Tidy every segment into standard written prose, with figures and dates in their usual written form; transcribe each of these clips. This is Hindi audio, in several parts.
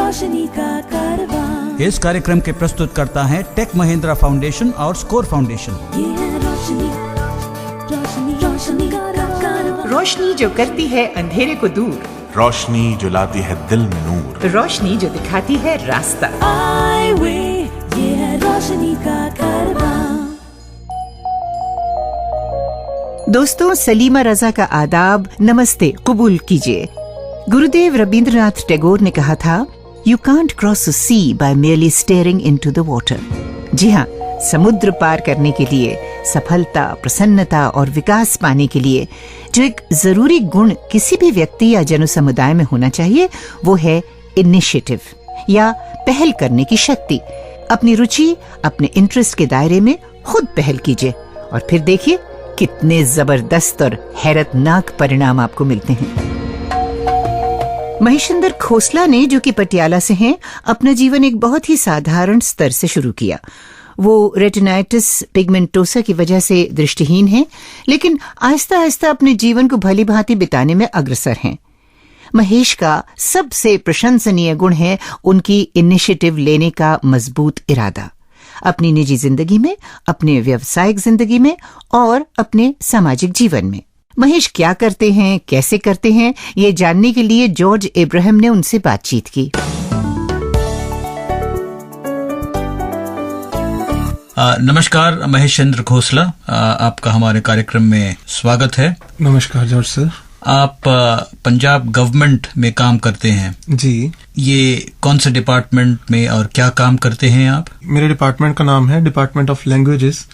रोशनी का कारवां। इस कार्यक्रम के प्रस्तुत करता है टेक महिंद्रा फाउंडेशन और स्कोर फाउंडेशन। ये है रोशनी, रोशनी, रोशनी का कारवां। रोशनी जो करती है अंधेरे को दूर, रोशनी जो लाती है दिल में नूर, रोशनी जो दिखाती है रास्ता। आई वे, ये है रोशनी का कारवां। दोस्तों, सलीमा रजा का आदाब, नमस्ते कबूल कीजिए। गुरुदेव रविंद्रनाथ टैगोर ने कहा था, you can't cross a sea by merely staring into the water। जी हाँ, समुद्र पार करने के लिए, सफलता, प्रसन्नता और विकास पाने के लिए जो एक जरूरी गुण किसी भी व्यक्ति या जनसमुदाय में होना चाहिए, वो है इनिशिएटिव या पहल करने की शक्ति। अपनी रुचि, अपने इंटरेस्ट के दायरे में खुद पहल कीजिए और फिर देखिए कितने जबरदस्त और हैरतनाक परिणाम आपको मिलते हैं। महेशिंदर खोसला ने, जो कि पटियाला से हैं, अपना जीवन एक बहुत ही साधारण स्तर से शुरू किया। वो रेटिनाइटिस पिगमेंटोसा की वजह से दृष्टिहीन हैं, लेकिन आहिस्ता आहिस्ता अपने जीवन को भली भांति बिताने में अग्रसर हैं। महेश का सबसे प्रशंसनीय गुण है उनकी इनिशिएटिव लेने का मजबूत इरादा, अपनी निजी जिंदगी में, अपने व्यावसायिक जिंदगी में और अपने सामाजिक जीवन में। महेश क्या करते हैं, कैसे करते हैं, ये जानने के लिए जॉर्ज इब्राहिम ने उनसे बातचीत की। नमस्कार महेशिंद्र खोसला, आपका हमारे कार्यक्रम में स्वागत है। नमस्कार जॉर्ज सर। आप पंजाब गवर्नमेंट में काम करते हैं जी। ये कौन से डिपार्टमेंट में और क्या काम करते हैं आप? मेरे डिपार्टमेंट का नाम है डिपार्टमेंट ऑफ लैंग्वेजेस,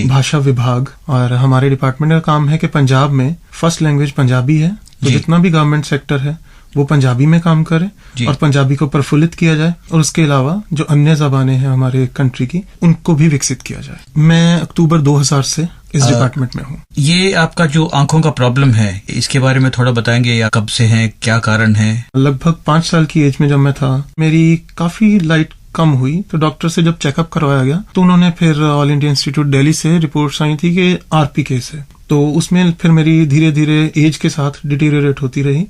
भाषा विभाग। और हमारे डिपार्टमेंट का काम है कि पंजाब में फर्स्ट लैंग्वेज पंजाबी है, तो जितना भी गवर्नमेंट सेक्टर है वो पंजाबी में काम करे और पंजाबी को प्रफुल्लित किया जाए, और उसके अलावा जो अन्य जबानें हैं हमारे कंट्री की, उनको भी विकसित किया जाए। मैं अक्टूबर 2000 से इस डिपार्टमेंट में हूँ। ये आपका जो आंखों का प्रॉब्लम है, इसके बारे में थोड़ा बताएंगे, या कब से है, क्या कारण है? लगभग 5 साल की एज में जब मैं था, मेरी काफी लाइट कम हुई, तो डॉक्टर से जब चेकअप करवाया गया तो उन्होंने फिर ऑल इंडिया इंस्टीट्यूट दिल्ली से रिपोर्ट्स आई थी कि आरपी केस है। तो उसमें फिर मेरी धीरे धीरे एज के साथ डिटीरियरेट होती रही,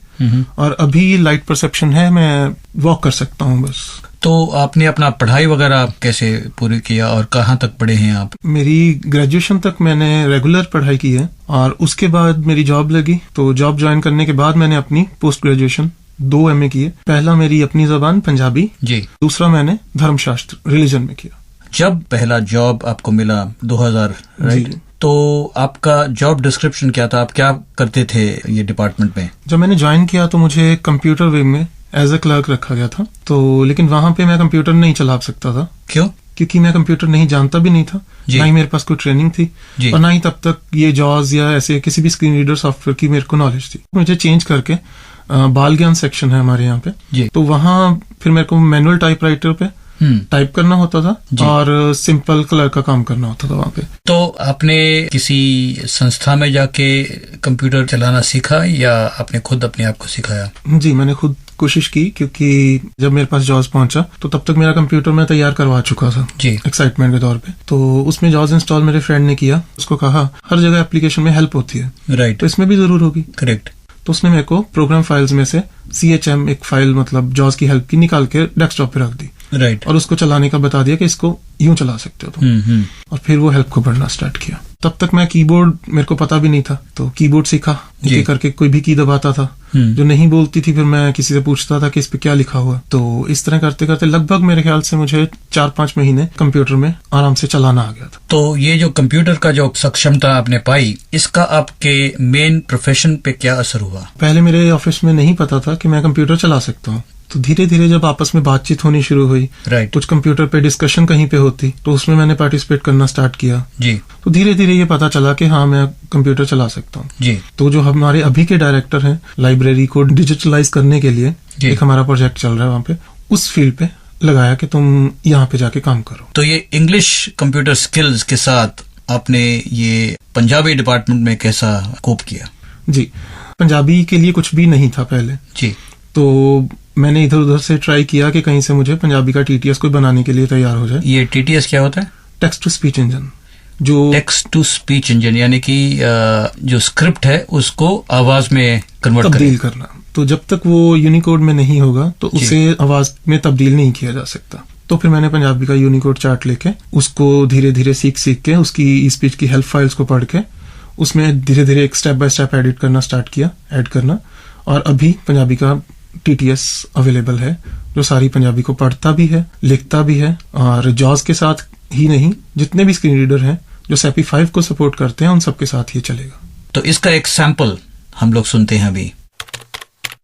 और अभी लाइट परसेप्शन है, मैं वॉक कर सकता हूँ बस। तो आपने अपना पढ़ाई वगैरह कैसे पूरी किया और कहाँ तक पढ़े हैं आप? मेरी ग्रेजुएशन तक मैंने रेगुलर पढ़ाई की है, और उसके बाद मेरी जॉब लगी, तो जॉब ज्वाइन करने के बाद मैंने अपनी पोस्ट ग्रेजुएशन 2 MA किए। पहला मेरी अपनी जबान पंजाबी जी, दूसरा मैंने धर्मशास्त्र रिलीजन में किया। जब पहला जॉब आपको मिला 2000, राइट, तो आपका जॉब डिस्क्रिप्शन क्या था? आप क्या करते थे ये डिपार्टमेंट में? जब मैंने ज्वाइन किया तो मुझे कंप्यूटर विंग में एज अ क्लर्क रखा गया था, तो लेकिन वहां पे मैं कंप्यूटर नहीं चला सकता था। क्यों? क्योंकि मैं कंप्यूटर नहीं जानता भी नहीं था, ना ही मेरे पास कोई ट्रेनिंग थी, और ना ही तब तक ये जॉज या ऐसे किसी भी स्क्रीन रीडर सॉफ्टवेयर की मेरे को नॉलेज थी। मुझे चेंज करके बाल ज्ञान सेक्शन है हमारे यहाँ पे, तो वहां फिर मेरे को मैनुअल टाइपराइटर पे टाइप करना होता था और सिंपल कलर का काम करना होता था वहाँ पे। तो आपने किसी संस्था में जाके कंप्यूटर चलाना सीखा या आपने खुद अपने आप को सिखाया? जी, मैंने खुद कोशिश की, क्योंकि जब मेरे पास जॉज पहुंचा तो तब तक मेरा कंप्यूटर मैं तैयार करवा चुका था जी, एक्साइटमेंट के तौर पे। तो उसमें जॉज इंस्टॉल मेरे फ्रेंड ने किया, उसको कहा हर जगह एप्लीकेशन में हेल्प होती है, राइट, तो इसमें भी जरूर होगी, करेक्ट। तो उसने मेरे को प्रोग्राम फाइल्स में से CHM एक फाइल, मतलब जॉज की हेल्प की, निकाल के डेस्कटॉप पे रख दी, राइट, और उसको चलाने का बता दिया कि इसको यूं चला सकते हो तुम। और फिर वो हेल्प को पढ़ना स्टार्ट किया। तब तक मैं कीबोर्ड, मेरे को पता भी नहीं था, तो कीबोर्ड सीखा, एक करके कोई भी की दबाता था, जो नहीं बोलती थी फिर मैं किसी से पूछता था कि इस पे क्या लिखा हुआ। तो इस तरह करते करते लगभग मेरे ख्याल से मुझे 4-5 महीने कंप्यूटर में आराम से चलाना आ गया था। तो ये जो कंप्यूटर का जो सक्षमता आपने पाई, इसका आपके मेन प्रोफेशन पे क्या असर हुआ? पहले मेरे ऑफिस में नहीं पता था कि मैं कंप्यूटर चला सकता हूँ, तो धीरे धीरे जब आपस में बातचीत होनी शुरू हुई, कुछ कंप्यूटर पे डिस्कशन कहीं पे होती, तो उसमें मैंने पार्टिसिपेट करना स्टार्ट किया जी। तो धीरे धीरे ये पता चला कि हाँ, मैं कंप्यूटर चला सकता हूँ जी। तो जो हमारे अभी के डायरेक्टर हैं, लाइब्रेरी को डिजिटलाइज करने के लिए एक हमारा प्रोजेक्ट चल रहा है वहाँ पे, उस फील्ड पे लगाया कि तुम यहाँ पे जाके काम करो। तो ये इंग्लिश कंप्यूटर स्किल्स के साथ आपने ये पंजाबी डिपार्टमेंट में कैसा कोप किया? जी, पंजाबी के लिए कुछ भी नहीं था पहले जी, तो मैंने इधर उधर से ट्राई किया कि कहीं से मुझे पंजाबी का TTS कोई बनाने के लिए तैयार हो जाए। ये TTS क्या होता है? Text to speech engine. जो टेक्स्ट टू स्पीच इंजन यानी कि जो स्क्रिप्ट है उसको आवाज में कन्वर्ट तब्दील करना, तो जब तक वो यूनिकोड में नहीं होगा तो उसे आवाज में तब्दील नहीं किया जा सकता। तो फिर मैंने पंजाबी का यूनिकोड चार्ट लेके उसको धीरे धीरे सीख के उसकी स्पीच की हेल्प फाइल्स को पढ़ के उसमें धीरे धीरे एक स्टेप बाय स्टेप एडिट करना स्टार्ट किया, ऐड करना। और अभी पंजाबी का TTS अवेलेबल है जो सारी पंजाबी को पढ़ता भी है, लिखता भी है, और जॉज के साथ ही नहीं जितने भी स्क्रीन रीडर हैं जो SAPI 5 को सपोर्ट करते हैं उन सबके साथ ये चलेगा। तो इसका एक सैंपल हम लोग सुनते हैं अभी।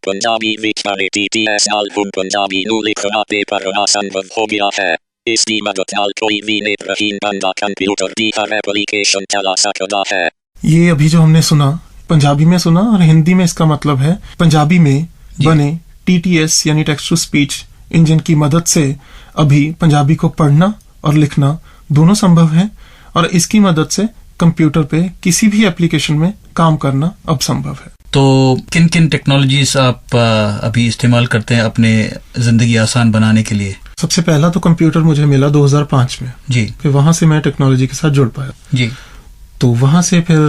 पंजाबी विचारे TTS एल्बम पंजाबी ਨੂੰ ਲਿਖਣਾ ਤੇ ਪੜ੍ਹਨਾ ਸੰਭਵ ਹੋ ਗਿਆ ਹੈ। ਇਸ ਦੀ ਮਦਦ ਨਾਲ ਕੋਈ ਵੀ ਨੇਤਰਹੀਨ ਬੰਦਾ ਕੰप्यूटर ਦੀ हर एप्लीकेशन चला सकता है। ये अभी जो हमने सुना पंजाबी में सुना और हिंदी में इसका मतलब है पंजाबी में बने TTS यानी टेक्स्ट टू स्पीच इंजन की मदद से अभी पंजाबी को पढ़ना और लिखना दोनों संभव है, और इसकी मदद से कंप्यूटर पे किसी भी एप्लीकेशन में काम करना अब संभव है। तो किन किन टेक्नोलॉजीज आप अभी इस्तेमाल करते हैं अपने जिंदगी आसान बनाने के लिए? सबसे पहला तो कंप्यूटर मुझे मिला 2005 में जी। फिर वहां से मैं टेक्नोलॉजी के साथ जुड़ पाया जी। तो वहां से फिर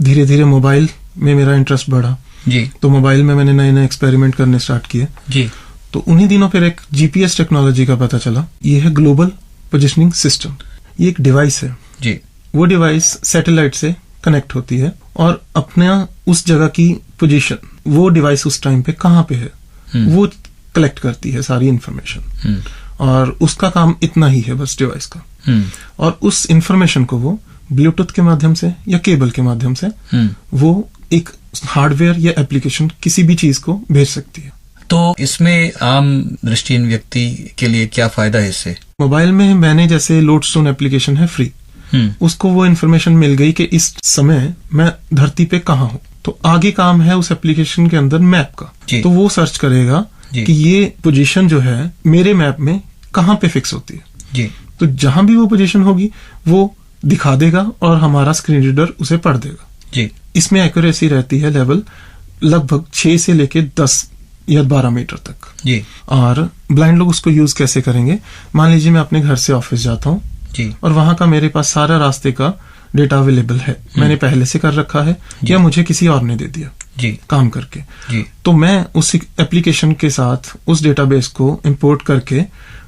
धीरे धीरे मोबाइल में मेरा इंटरेस्ट बढ़ा जी। तो मोबाइल में मैंने नए नए एक्सपेरिमेंट करने स्टार्ट किए जी। तो उन्हीं दिनों फिर एक GPS टेक्नोलॉजी का पता चला। ये है ग्लोबल पोजिशनिंग सिस्टम। ये एक डिवाइस है जी। वो डिवाइस सैटेलाइट से कनेक्ट होती है और अपना उस जगह की पोजीशन, वो डिवाइस उस टाइम पे कहाँ पे है वो कलेक्ट करती है सारी इंफॉर्मेशन, और उसका काम इतना ही है बस डिवाइस का। और उस इंफॉर्मेशन को वो ब्लूटूथ के माध्यम से या केबल के माध्यम से वो एक हार्डवेयर या एप्लीकेशन किसी भी चीज को भेज सकती है। तो इसमें आम दृष्टिहीन व्यक्ति के लिए क्या फायदा है इससे? मोबाइल में मैंने जैसे लोडस्टोन एप्लीकेशन है फ्री, उसको वो इन्फॉर्मेशन मिल गई कि इस समय मैं धरती पे कहाँ हूँ, तो आगे काम है उस एप्लीकेशन के अंदर मैप का। तो वो सर्च करेगा कि ये पोजीशन जो है मेरे मैप में कहाँ पे फिक्स होती है जी। तो जहां भी वो पोजीशन होगी वो दिखा देगा और हमारा स्क्रीन रीडर उसे पढ़ देगा जी। इसमें एक्यूरेसी रहती है लेवल लगभग 6 से लेके 10 या 12 मीटर तक जी। और ब्लाइंड लोग उसको यूज कैसे करेंगे? मान लीजिए मैं अपने घर से ऑफिस जाता हूँ जी। और वहां का मेरे पास सारा रास्ते का डेटा अवेलेबल है, मैंने पहले से कर रखा है या मुझे किसी और ने दे दिया जी काम करके जी। तो मैं उस एप्लीकेशन के साथ उस डेटाबेस को इंपोर्ट करके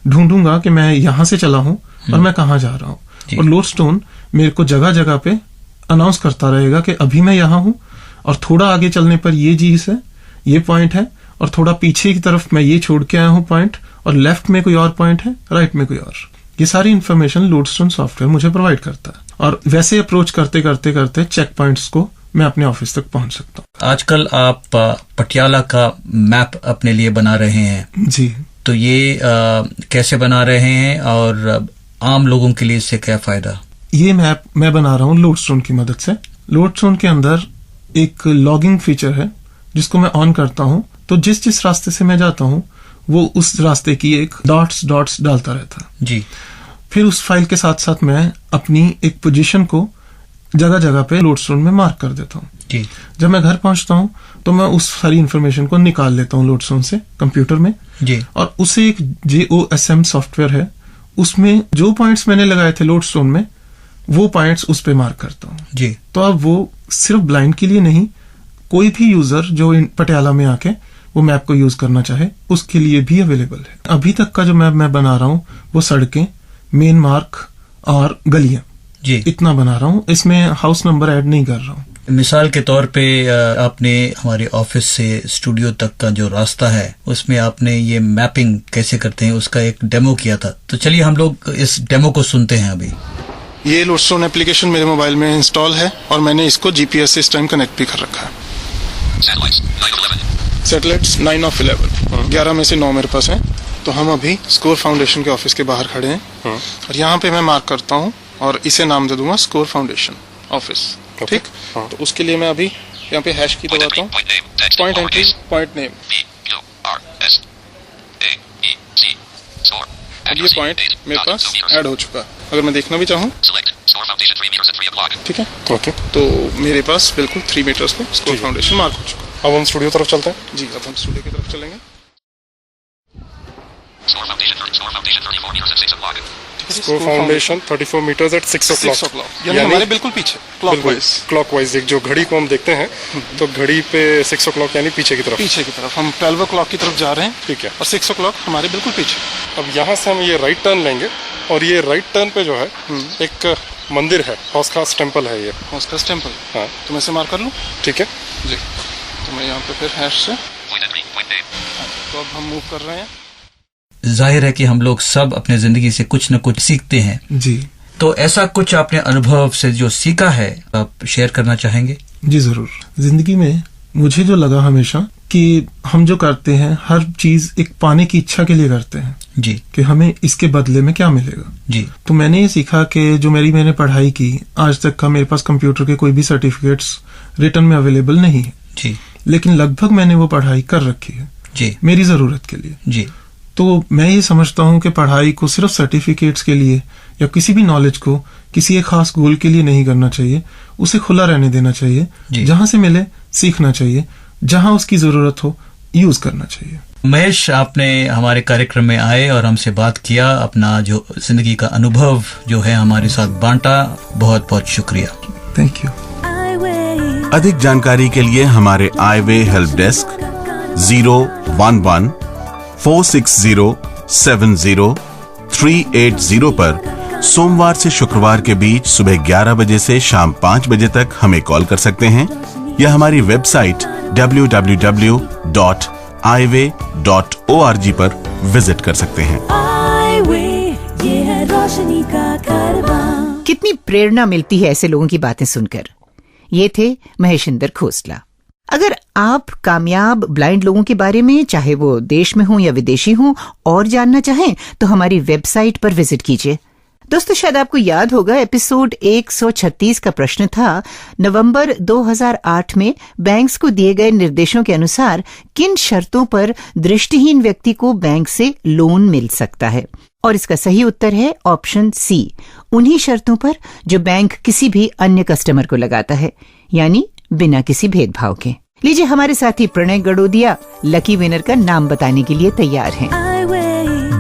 ढूंढूंगा कि मैं यहां से चला हूं और मैं कहाँ जा रहा हूं, और लोडस्टोन मेरे को जगह जगह पे अनाउंस करता रहेगा कि अभी मैं यहाँ हूं और थोड़ा आगे चलने पर ये चीज है, ये पॉइंट है, और थोड़ा पीछे की तरफ मैं ये छोड़ के आया हूं पॉइंट, और लेफ्ट में कोई और पॉइंट है, राइट में कोई और। ये सारी इन्फॉर्मेशन लोडस्टोन सॉफ्टवेयर मुझे प्रोवाइड करता है, और वैसे अप्रोच करते करते करते चेक पॉइंट्स को मैं अपने ऑफिस तक पहुंच सकता हूँ। आजकल आप पटियाला का मैप अपने लिए बना रहे हैं जी। तो ये कैसे बना रहे हैं और आम लोगों के लिए इससे क्या फायदा? ये मैप मैं बना रहा हूँ लोडस्टोन की मदद से। लोडस्टोन के अंदर एक लॉगिंग फीचर है जिसको मैं ऑन करता हूँ, तो जिस जिस रास्ते से मैं जाता हूँ वो उस रास्ते की एक डॉट्स डालता रहता है जी। फिर उस फाइल के साथ साथ मैं अपनी एक पोजीशन को जगह जगह पे लोडस्टोन में मार्क कर देता हूँ जी। जब मैं घर पहुंचता हूँ तो मैं उस सारी इन्फॉर्मेशन को निकाल लेता हूँ लोडस्टोन से कंप्यूटर में जी। और उसे एक JOSM सॉफ्टवेयर है, उसमें जो पॉइंट्स मैंने लगाए थे लोडस्टोन में वो पॉइंट्स उस पे मार्क करता हूँ जी। तो अब वो सिर्फ ब्लाइंड के लिए नहीं, कोई भी यूजर जो पटियाला में आके वो मैप को यूज करना चाहे उसके लिए भी अवेलेबल है। अभी तक का जो मैप मैं बना रहा हूँ वो सड़कें, मेन मार्ग और गलियां जी इतना बना रहा हूँ, इसमें हाउस नंबर ऐड नहीं कर रहा हूँ। मिसाल के तौर पे आपने हमारे ऑफिस से स्टूडियो तक का जो रास्ता है उसमें आपने ये मैपिंग कैसे करते हैं उसका एक डेमो किया था, तो चलिए हम लोग इस डेमो को सुनते हैं अभी। ये लोडस्टोन एप्लीकेशन मेरे मोबाइल में इंस्टॉल है और मैंने इसको GPS से इस टाइम कनेक्ट भी कर रखा है। सैटेलाइट्स 9 of 11, 11 में से 9 मेरे पास हैं। तो हम अभी स्कोर फाउंडेशन के ऑफिस के बाहर खड़े हैं और यहाँ पे मैं मार्क करता हूँ और इसे नाम दे दूंगा स्कोर फाउंडेशन ऑफिस। ठीक, तो उसके लिए मैं अभी यहाँ पे हैश की दबाता हूँ, पॉइंट एंट्री, पॉइंट नेम, अब ये पॉइंट मेरे पास ऐड हो चुका है। अगर मैं देखना भी चाहूँ, ठीक है, ओके, तो मेरे पास बिल्कुल 3 मीटर्स पे स्कोर फाउंडेशन मार्क हो चुका है। अब हम स्टूडियो तरफ चलते हैं। जी, अब हम स्टूडियो की तरफ चलेंगे। Score foundation 34 metres eight 6 o'clock, यानी हमारे बिल्कुल पीछे क्लॉकवाइज। एक जो घड़ी को हम देखते हैं तो घड़ी पे 6 o'clock यानी पीछे की तरफ हम 12 o'clock की तरफ जा रहे हैं। ठीक है, और 6 o'clock हमारे बिल्कुल पीछे। अब यहाँ से हम ये राइट टर्न लेंगे और ये राइट टर्न पे जो है एक मंदिर है, हौसखास टेम्पल है ये। हौसखास टेम्पल, हाँ, तो मैं इसे मार्क कर लूँ? ठीक है जी, तो मैं यहाँ पे फिर हैश से तो अब हम मूव कर रहे हैं। जाहिर है कि हम लोग सब अपने जिंदगी से कुछ न कुछ सीखते हैं जी, तो ऐसा कुछ आपने अनुभव से जो सीखा है आप शेयर करना चाहेंगे? जी जरूर। जिंदगी में मुझे जो लगा हमेशा कि हम जो करते हैं हर चीज एक पाने की इच्छा के लिए करते हैं जी, कि हमें इसके बदले में क्या मिलेगा जी। तो मैंने ये सीखा कि जो मैंने पढ़ाई की आज तक का मेरे पास कंप्यूटर के कोई भी सर्टिफिकेट्स रिटर्न में अवेलेबल नहीं है जी, लेकिन लगभग मैंने वो पढ़ाई कर रखी है जी, मेरी जरूरत के लिए जी। तो मैं ये समझता हूँ कि पढ़ाई को सिर्फ सर्टिफिकेट्स के लिए या किसी भी नॉलेज को किसी एक खास गोल के लिए नहीं करना चाहिए, उसे खुला रहने देना चाहिए। जहां से मिले सीखना चाहिए, जहां उसकी जरूरत हो यूज करना चाहिए। महेश, आपने हमारे कार्यक्रम में आए और हमसे बात किया, अपना जो जिंदगी का अनुभव जो है हमारे साथ बांटा, बहुत बहुत शुक्रिया। Thank you. अधिक जानकारी के लिए हमारे आईवे हेल्प डेस्क 011-460-70-380 पर सोमवार से शुक्रवार के बीच सुबह 11 बजे से शाम 5 बजे तक हमें कॉल कर सकते हैं या हमारी वेबसाइट www.iway.org पर विजिट कर सकते हैं। ये है रोशनी का कारवां। कितनी प्रेरणा मिलती है ऐसे लोगों की बातें सुनकर। ये थे महेशिंदर खोसला। अगर आप कामयाब ब्लाइंड लोगों के बारे में, चाहे वो देश में हो या विदेशी हो, और जानना चाहें तो हमारी वेबसाइट पर विजिट कीजिए। दोस्तों, शायद आपको याद होगा एपिसोड 136 का प्रश्न था, नवंबर 2008 में बैंक्स को दिए गए निर्देशों के अनुसार किन शर्तों पर दृष्टिहीन व्यक्ति को बैंक से लोन मिल सकता है? और इसका सही उत्तर है ऑप्शन सी, उन्हीं शर्तों पर जो बैंक किसी भी अन्य कस्टमर को लगाता है, यानी बिना किसी भेदभाव के। लीजिए, हमारे साथी प्रणय गड़ोदिया लकी विनर का नाम बताने के लिए तैयार हैं।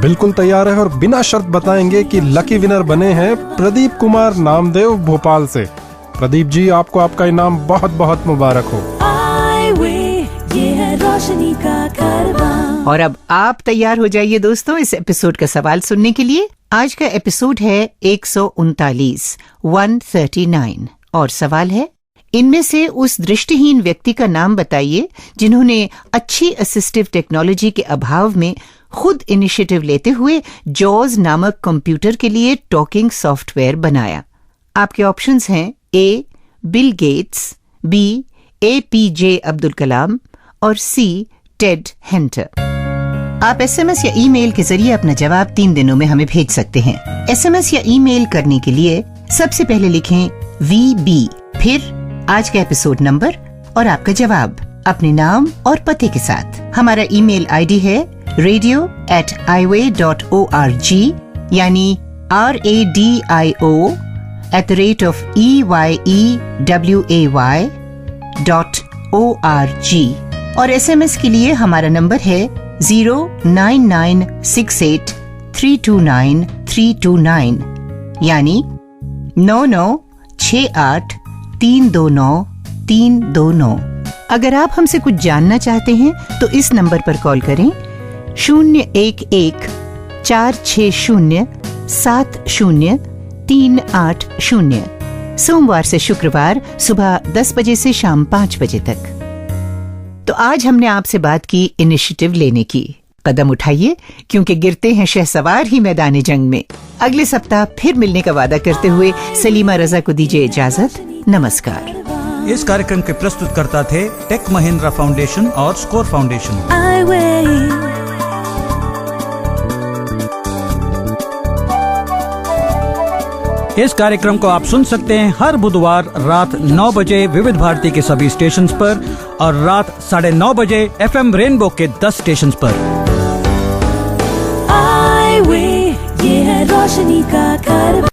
बिल्कुल तैयार है और बिना शर्त बताएंगे कि लकी विनर बने हैं प्रदीप कुमार नामदेव भोपाल से। प्रदीप जी, आपको आपका इनाम बहुत बहुत मुबारक हो। ये है रोशनी का कारवां। और अब आप तैयार हो जाइए दोस्तों इस एपिसोड का सवाल सुनने के लिए। आज का एपिसोड है 139 और सवाल है, इनमें से उस दृष्टिहीन व्यक्ति का नाम बताइए जिन्होंने अच्छी असिस्टिव टेक्नोलॉजी के अभाव में खुद इनिशिएटिव लेते हुए जॉज नामक कंप्यूटर के लिए टॉकिंग सॉफ्टवेयर बनाया। आपके ऑप्शंस हैं A Bill Gates, B APJ Abdul Kalam और सी टेड हेंटर। आप SMS या ईमेल के जरिए अपना जवाब 3 दिनों में हमें भेज सकते हैं। SMS या ईमेल करने के लिए सबसे पहले लिखें VB, फिर आज का एपिसोड नंबर और आपका जवाब अपने नाम और पते के साथ। हमारा ईमेल ID है radio@iway.org, यानी radio@EYEWAY.org। और SMS के लिए हमारा नंबर है 09968329329, यानी 9968329329। अगर आप हमसे कुछ जानना चाहते हैं तो इस नंबर पर कॉल करें 011-460-70-380, सोमवार से शुक्रवार सुबह 10 बजे से शाम 5 बजे तक। तो आज हमने आपसे बात की इनिशिएटिव लेने की। कदम उठाइए, क्योंकि गिरते हैं शहसवार ही मैदान जंग में। अगले सप्ताह फिर मिलने का वादा करते हुए सलीमा रजा को दीजिए इजाजत। नमस्कार। इस कार्यक्रम के प्रस्तुतकर्ता थे टेक महिंद्रा फाउंडेशन और स्कोर फाउंडेशन। इस कार्यक्रम को आप सुन सकते हैं हर बुधवार रात 9 बजे विविध भारती के सभी स्टेशंस पर और रात 9:30 बजे FM रेनबो के 10 स्टेशंस पर। ये है रोशनी का कारवां।